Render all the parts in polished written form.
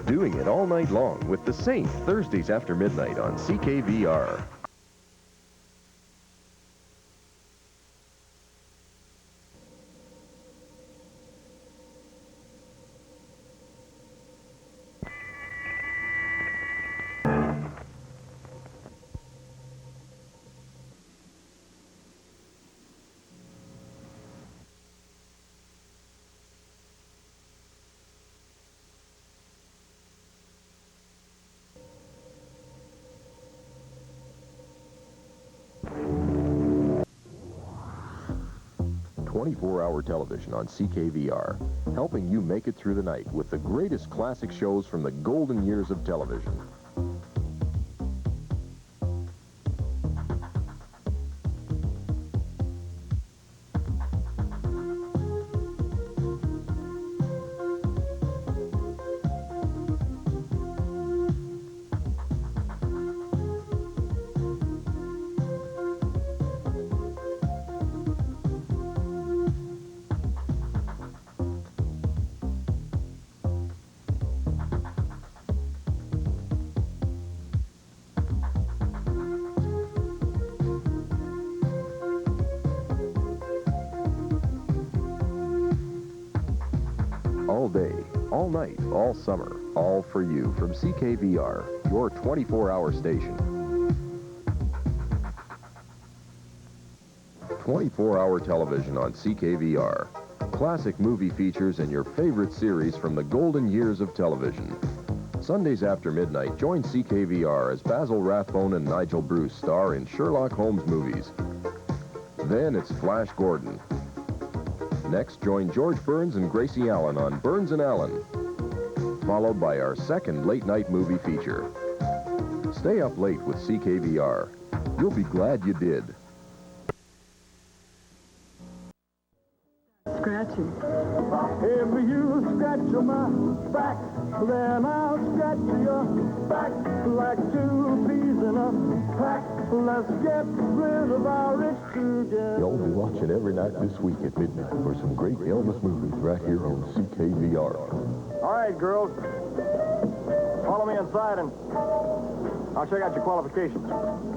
Doing it all night long with the Saint, Thursdays after midnight on CKVR. Hour television on CKVR, helping you make it through the night with the greatest classic shows from the golden years of television. All day, all night, all summer, all for you from CKVR, your 24-hour station. 24-hour television on CKVR. Classic movie features and your favorite series from the golden years of television. Sundays after midnight, join CKVR as Basil Rathbone and Nigel Bruce star in Sherlock Holmes movies. Then it's Flash Gordon. Next, join George Burns and Gracie Allen on Burns and Allen, followed by our second late-night movie feature. Stay up late with CKVR. You'll be glad you did. Scratching. If you scratch my back, then I'll scratch your back like two peas in a pack. Let's get rid of our itch together. You'll be watching every night this week at midnight for some great Elvis movies right here on CKVR. All right, girls. Follow me inside and I'll check out your qualifications.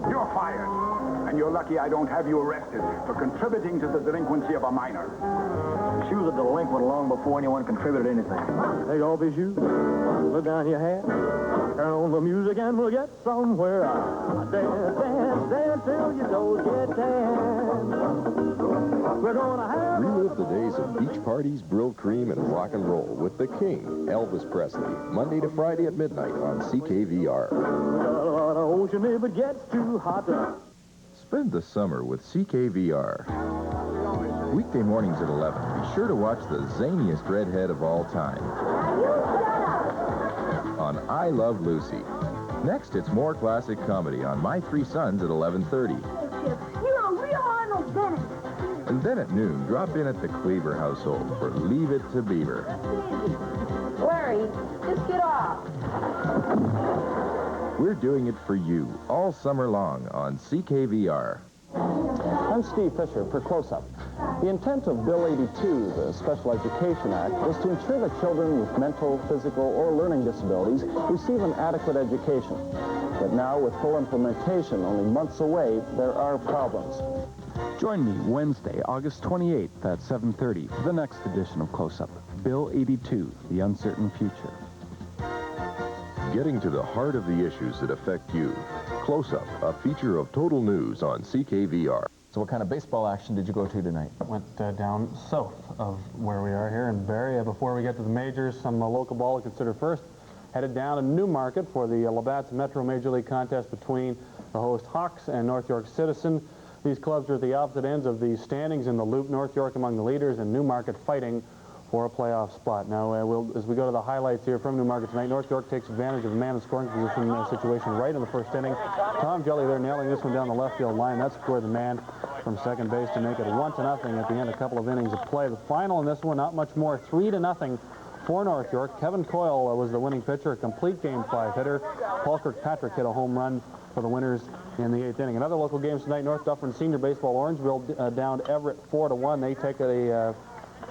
You're fired. And you're lucky I don't have you arrested for contributing to the delinquency of a minor. She was a delinquent long before anyone contributed anything. Take off his shoes, put down your hat, turn on the music, and we'll get somewhere. Dance, dance, dance till your toes get tan. We're gonna have... Relive the days of beach parties, Brill Cream, and rock and roll with the King, Elvis Presley, Monday to Friday at midnight on CKVR. On the ocean if it gets too hot. Spend the summer with CKVR. Weekday mornings at 11. Be sure to watch the zaniest redhead of all time on I Love Lucy. Next, it's more classic comedy on My Three Sons at 11:30. You're a real Arnold Bennett. And then at noon, drop in at the Cleaver household for Leave It to Beaver. Larry, just get off. We're doing it for you all summer long on CKVR. I'm Steve Fisher for Close Up. The intent of Bill 82, the Special Education Act, was to ensure that children with mental, physical, or learning disabilities receive an adequate education. But now, with full implementation only months away, there are problems. Join me Wednesday, August 28th at 7:30 for the next edition of Close Up, Bill 82, The Uncertain Future. Getting to the heart of the issues that affect you. Close Up, a feature of Total News on CKVR. So what kind of baseball action did you go to tonight? Went down south of where we are here in Barrie. Before we get to the majors, some local ball to consider first. Headed down to Newmarket for the Labatt's Metro Major League contest between the host Hawks and North York Citizen. These clubs are at the opposite ends of the standings in the Loop. North York among the leaders and Newmarket fighting for a playoff spot. Now, as we go to the highlights here from Newmarket tonight, North York takes advantage of a man in scoring position situation right in the first inning. Tom Jelly there nailing this one down the left field line. That scored the man from second base to make it 1-0 at the end. A couple of innings of play. The final in this one, not much more, 3-0 for North York. Kevin Coyle was the winning pitcher, a complete Game 5 hitter. Paul Kirkpatrick hit a home run for the winners in the 8th inning. Another local games tonight, North Dufferin Senior Baseball, Orangeville downed Everett 4-1. They take a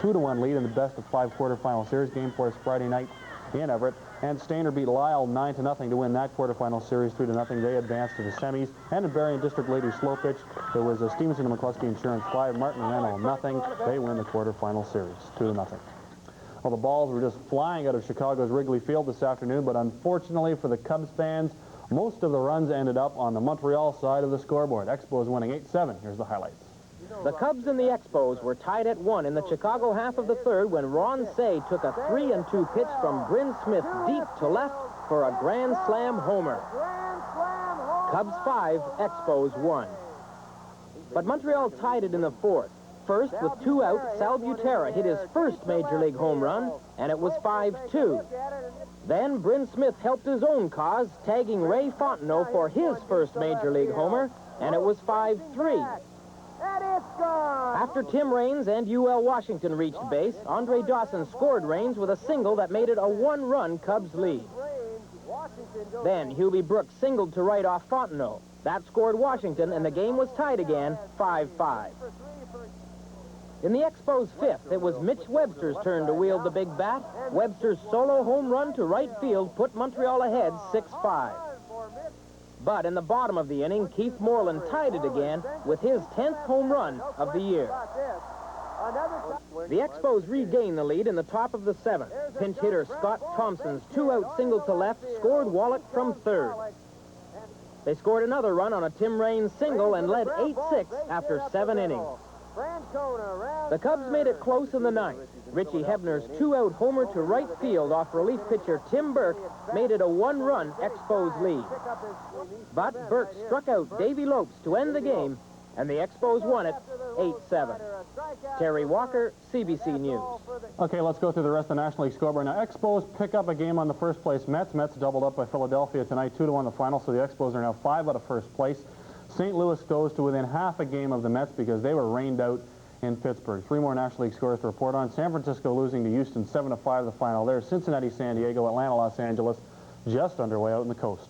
2-1 lead in the best of 5 quarterfinal series. Game 4 is Friday night in Everett. And Stainer beat Lyle 9-0 to win that quarterfinal series, 3-0. They advanced to the semis. And in Berrien District Ladies Slow Pitch, there was a Stevenson and McCluskey Insurance 5, Martin Renault 0. They win the quarterfinal series, 2-0. Well, the balls were just flying out of Chicago's Wrigley Field this afternoon, but unfortunately for the Cubs fans, most of the runs ended up on the Montreal side of the scoreboard. Expos winning 8-7. Here's the highlights. The Cubs and the Expos were tied at 1 in the Chicago half of the third when Ron Say took a 3-2 pitch from Bryn Smith deep to left for a grand slam homer. Cubs 5, Expos 1. But Montreal tied it in the fourth. First, with 2 out, Sal Butera hit his first Major League home run, and it was 5-2. Then Bryn Smith helped his own cause, tagging Ray Fontenot for his first Major League homer, and it was 5-3. After Tim Raines and UL Washington reached base, Andre Dawson scored Raines with a single that made it a 1-run Cubs lead. Then Hubie Brooks singled to right off Fontenot. That scored Washington, and the game was tied again, 5-5. In the Expos' fifth, it was Mitch Webster's turn to wield the big bat. Webster's solo home run to right field put Montreal ahead 6-5. But in the bottom of the inning, Keith Moreland tied it again with his 10th home run of the year. The Expos regained the lead in the top of the seventh. Pinch hitter Scott Thompson's 2-out single to left scored Wallach from third. They scored another run on a Tim Raines single and led 8-6 after 7 innings. The Cubs made it close in the ninth. Richie Hebner's 2-out homer to right field off relief pitcher Tim Burke made it a 1-run Expos lead. But Burke struck out Davy Lopes to end the game, and the Expos won it 8-7. Terry Walker, CBC News. Okay, let's go through the rest of the National League scoreboard. Now, Expos pick up a game on the first place Mets. Mets doubled up by Philadelphia tonight, 2-1 the final, so the Expos are now 5 out of first place. St. Louis goes to within half a game of the Mets because they were rained out in Pittsburgh. 3 more National League scores to report on. San Francisco losing to Houston 7-5 the final there. Cincinnati, San Diego, Atlanta, Los Angeles just underway out in the coast.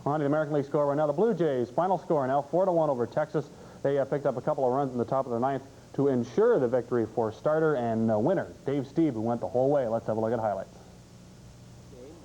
On to the American League score right now. The Blue Jays, final score now 4-1 over Texas. They picked up a couple of runs in the top of the ninth to ensure the victory for starter and winner Dave Stieb, who went the whole way. Let's have a look at highlights.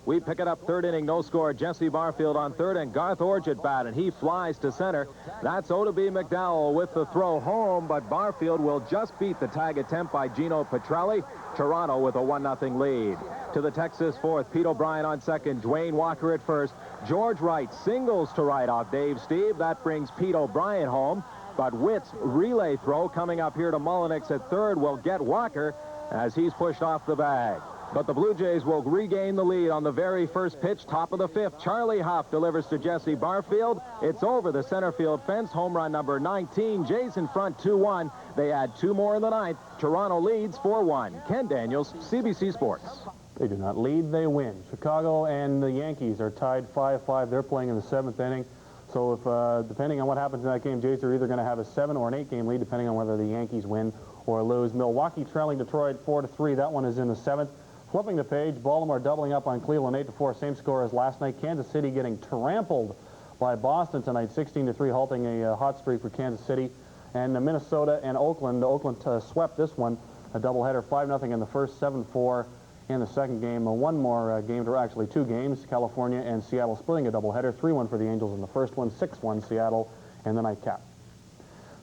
We pick it up third inning, no score. Jesse Barfield on third, and Garth Orge at bat, and he flies to center. That's Oddibe McDowell with the throw home, but Barfield will just beat the tag attempt by Gino Petrelli. Toronto with a 1-0 lead. To the Texas fourth, Pete O'Brien on second, Dwayne Walker at first. George Wright singles to right off Dave Stieb. That brings Pete O'Brien home, but Witt's relay throw coming up here to Mullenix at third will get Walker as he's pushed off the bag. But the Blue Jays will regain the lead on the very first pitch, top of the fifth. Charlie Hough delivers to Jesse Barfield. It's over the center field fence, home run number 19. Jays in front 2-1. They add 2 more in the ninth. Toronto leads 4-1. Ken Daniels, CBC Sports. They do not lead, they win. Chicago and the Yankees are tied 5-5. They're playing in the 7th inning. So if depending on what happens in that game, Jays are either going to have a 7 or an 8-game lead, depending on whether the Yankees win or lose. Milwaukee trailing Detroit 4-3. That one is in the 7th. Flipping the page, Baltimore doubling up on Cleveland 8-4, same score as last night. Kansas City getting trampled by Boston tonight, 16-3, halting a hot streak for Kansas City. And Minnesota and Oakland. Oakland swept this one, a doubleheader, 5-0 in the first, 7-4 in the second game. One more game, or actually 2 games, California and Seattle splitting a doubleheader, 3-1 for the Angels in the first one, 6-1 Seattle in the nightcap.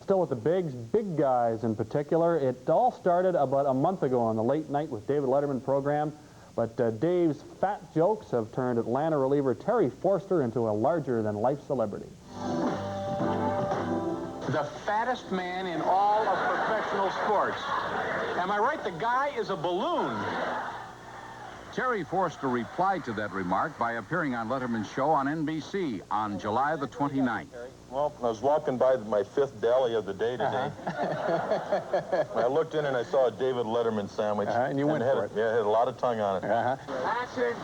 Still with the big guys in particular. It all started about a month ago on the Late Night with David Letterman program, but Dave's fat jokes have turned Atlanta reliever Terry Forster into a larger-than-life celebrity. The fattest man in all of professional sports. Am I right? The guy is a balloon. Terry Forster replied to that remark by appearing on Letterman's show on NBC on July the 29th. Well, I was walking by my 5th deli of the day today. I looked in and I saw a David Letterman sandwich. And you went for it. Yeah, it had a lot of tongue on it. Action.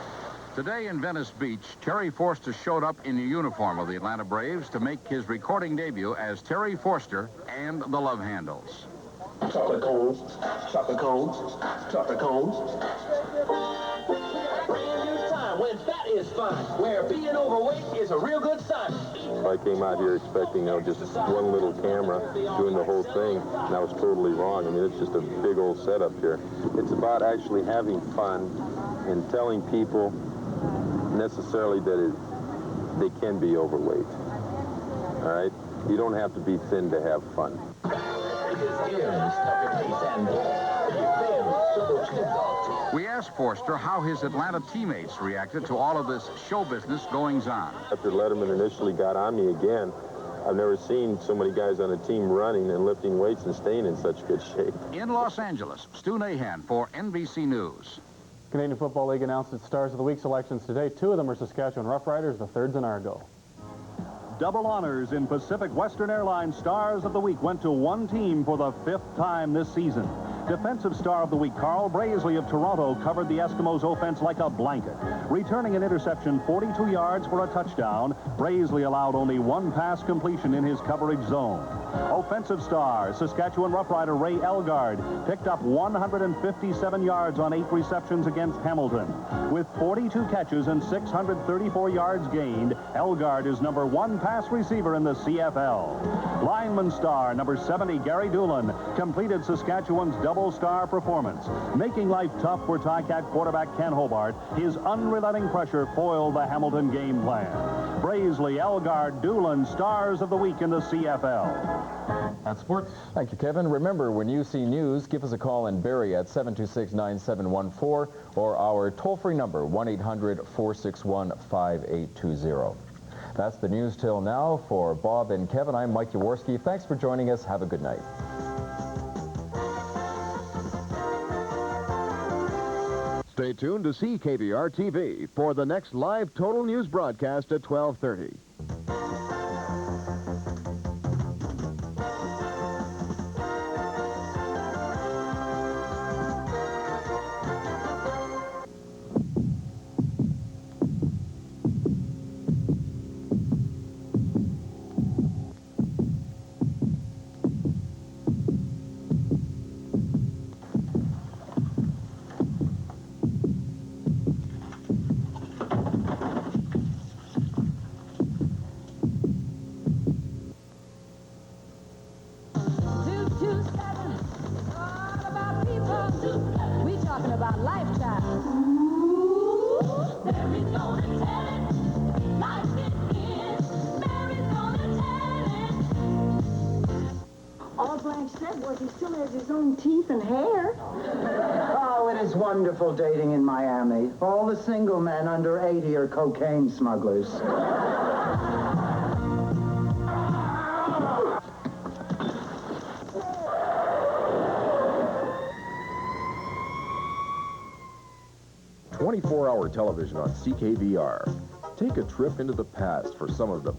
Today in Venice Beach, Terry Forster showed up in the uniform of the Atlanta Braves to make his recording debut as Terry Forster and the Love Handles. Chocolate cones, chocolate cones, chocolate cones. When fat is fun, where being overweight is a real good sign. I came out here expecting, just one little camera doing the whole thing, and I was totally wrong. I mean, it's just a big old setup here. It's about actually having fun and telling people necessarily that they can be overweight. All right? You don't have to be thin to have fun. We asked Forster how his Atlanta teammates reacted to all of this show business goings-on. After Letterman initially got on me again, I've never seen so many guys on a team running and lifting weights and staying in such good shape. In Los Angeles, Stu Nahan for NBC News. Canadian Football League announced its Stars of the Week selections today. 2 of them are Saskatchewan Roughriders, the third's an Argo. Double honors in Pacific Western Airlines Stars of the Week went to one team for the 5th time this season. Defensive Star of the Week, Carl Braisley of Toronto, covered the Eskimos' offense like a blanket. Returning an interception 42 yards for a touchdown, Braisley allowed only 1 pass completion in his coverage zone. Offensive Star, Saskatchewan Roughrider Ray Elgard, picked up 157 yards on 8 receptions against Hamilton. With 42 catches and 634 yards gained, Elgard is number 1 pass receiver in the CFL. Lineman Star, number 70, Gary Doolan, completed Saskatchewan's double-star performance. Making life tough for Ticat quarterback Ken Hobart, his unrelenting pressure foiled the Hamilton game plan. Braisley, Elgard, Doolan, Stars of the Week in the CFL. That's sports. Thank you, Kevin. Remember, when you see news, give us a call in Barrie at 726-9714 or our toll-free number, 1-800-461-5820. That's the news till now. For Bob and Kevin, I'm Mike Jaworski. Thanks for joining us. Have a good night. Stay tuned to CKVR TV for the next live Total News broadcast at 12:30. We talking about lifetime. Mary's gonna tell it like it is. Mary's gonna tell it. All Blanche said was he still has his own teeth and hair. Oh, it is wonderful dating in Miami. All the single men under 80 are cocaine smugglers. 24-hour television on CKVR. Take a trip into the past for some of the